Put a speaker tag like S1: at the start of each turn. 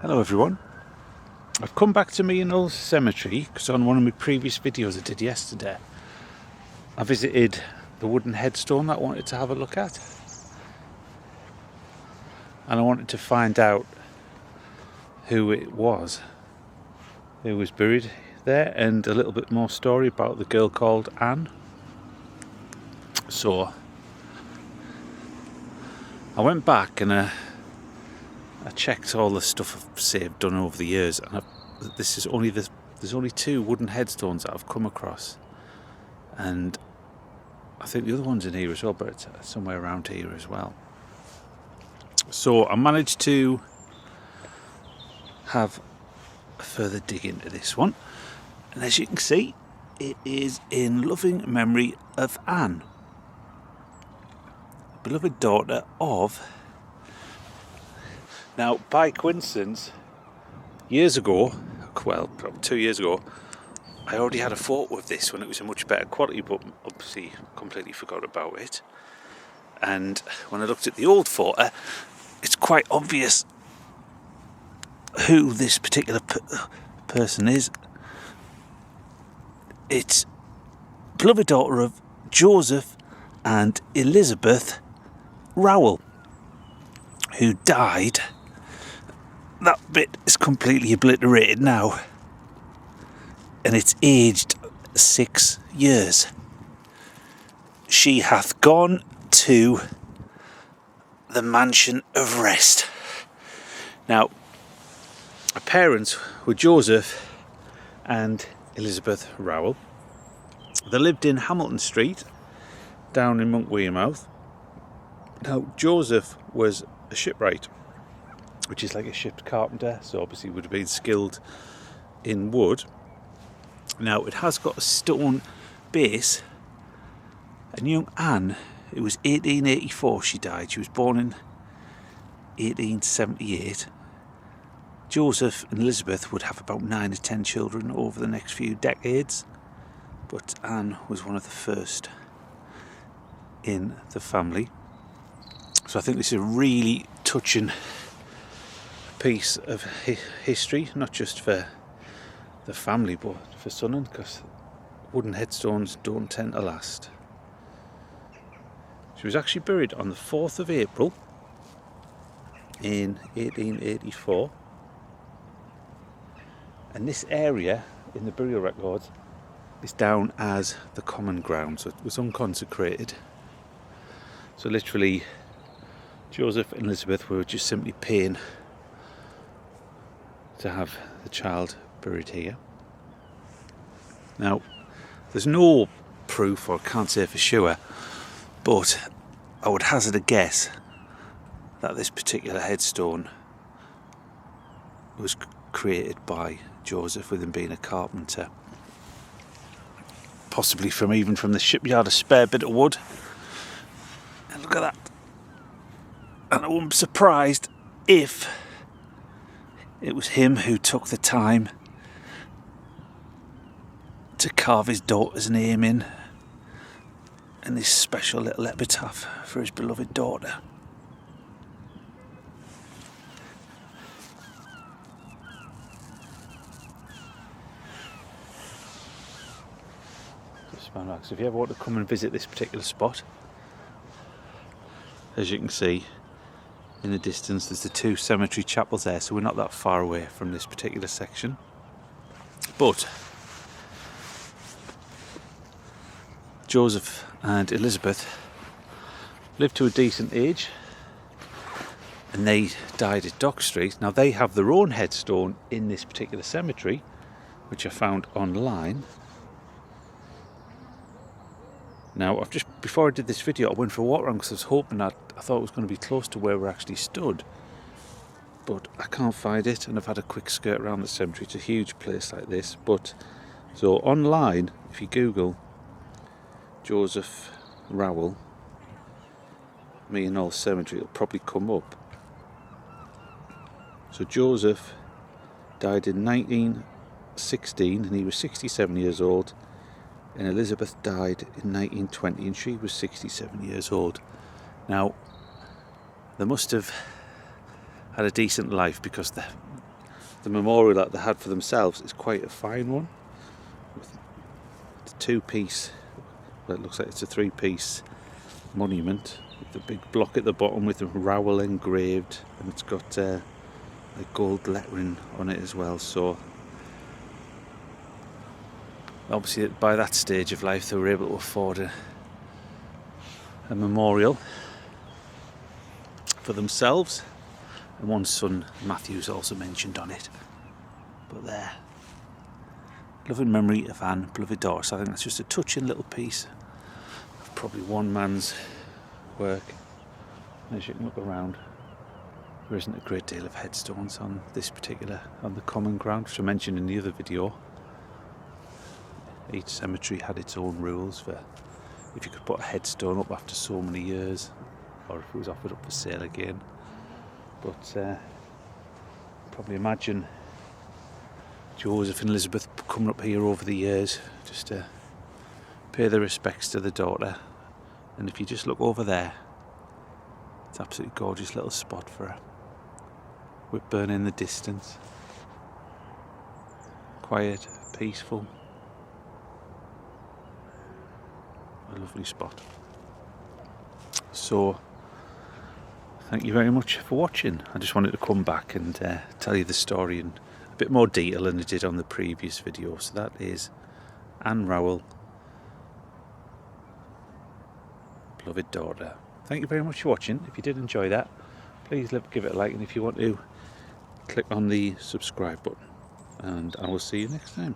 S1: Hello everyone, I've come back to Mere Knolls Cemetery because on one of my previous videos I did yesterday I visited the wooden headstone that I wanted to have a look at, and I wanted to find out who it was who was buried there and a little bit more story about the girl called Ann. So I went back and I checked all the stuff I've saved done over the years, and there's only two wooden headstones that I've come across, and I think the other one's in here as well, but it's somewhere around here as well. So I managed to have a further dig into this one, and as you can see, it is in loving memory of Anne, beloved daughter of... Now, by coincidence, years ago, well, probably 2 years ago, I already had a photo of this when it was in much better quality, but obviously completely forgot about it. And when I looked at the old photo, it's quite obvious who this particular person is. It's beloved daughter of Joseph and Elizabeth Rowell, who died. That bit is completely obliterated now, and it's aged 6 years. She hath gone to the mansion of rest. Now, her parents were Joseph and Elizabeth Rowell. They lived in Hamilton Street, down in Monk Wearmouth. Now, Joseph was a shipwright, which is like a ship's carpenter, so obviously would have been skilled in wood. Now, it has got a stone base, and young Anne, it was 1884 she died. She was born in 1878. Joseph and Elizabeth would have about 9 or 10 children over the next few decades, but Anne was one of the first in the family. So I think this is a really touching piece of history, not just for the family but for Sunderland, because wooden headstones don't tend to last. She was actually buried on the 4th of April in 1884, and this area in the burial records is down as the common ground, so it was unconsecrated. So literally Joseph and Elizabeth were just simply paying to have the child buried here. Now, there's no proof, or I can't say for sure, but I would hazard a guess that this particular headstone was created by Joseph, with him being a carpenter, possibly from the shipyard, a spare bit of wood. And look at that. And I wouldn't be surprised if it was him who took the time to carve his daughter's name in, and this special little epitaph for his beloved daughter. So if you ever want to come and visit this particular spot, as you can see in the distance, there's the 2 cemetery chapels there, so we're not that far away from this particular section. But Joseph and Elizabeth lived to a decent age, and they died at Dock Street. Now, they have their own headstone in this particular cemetery, which I found online. Now, before I did this video, I went for a walk around because I was hoping that I thought it was going to be close to where we're actually stood, but I can't find it, and I've had a quick skirt around the cemetery. It's a huge place like this, but so online, if you Google Joseph Rowell Mere Knolls Cemetery, it'll probably come up. So Joseph died in 1916, and he was 67 years old. And Elizabeth died in 1920, and she was 67 years old. Now, they must have had a decent life, because the memorial that they had for themselves is quite a fine one. It's a two-piece, well, it looks like it's a three-piece monument with the big block at the bottom with Rowell engraved, and it's got like gold lettering on it as well. So obviously by that stage of life they were able to afford a memorial for themselves, and one son, Matthew's, also mentioned on it. But there, loving memory of Anne, beloved daughter. So I think that's just a touching little piece of probably one man's work. As you can look around, there isn't a great deal of headstones on this particular, on the common ground, which I mentioned in the other video. Each cemetery had its own rules for if you could put a headstone up after so many years, or if it was offered up for sale again. But probably imagine Joseph and Elizabeth coming up here over the years just to pay their respects to the daughter. And if you just look over there, it's an absolutely gorgeous little spot for a Whitburn in the distance. Quiet, peaceful. A lovely spot. So thank you very much for watching. I just wanted to come back and tell you the story in a bit more detail than I did on the previous video. So that is Ann Rowell, beloved daughter. Thank you very much for watching. If you did enjoy that, please give it a like, and if you want to, click on the subscribe button, and I will see you next time.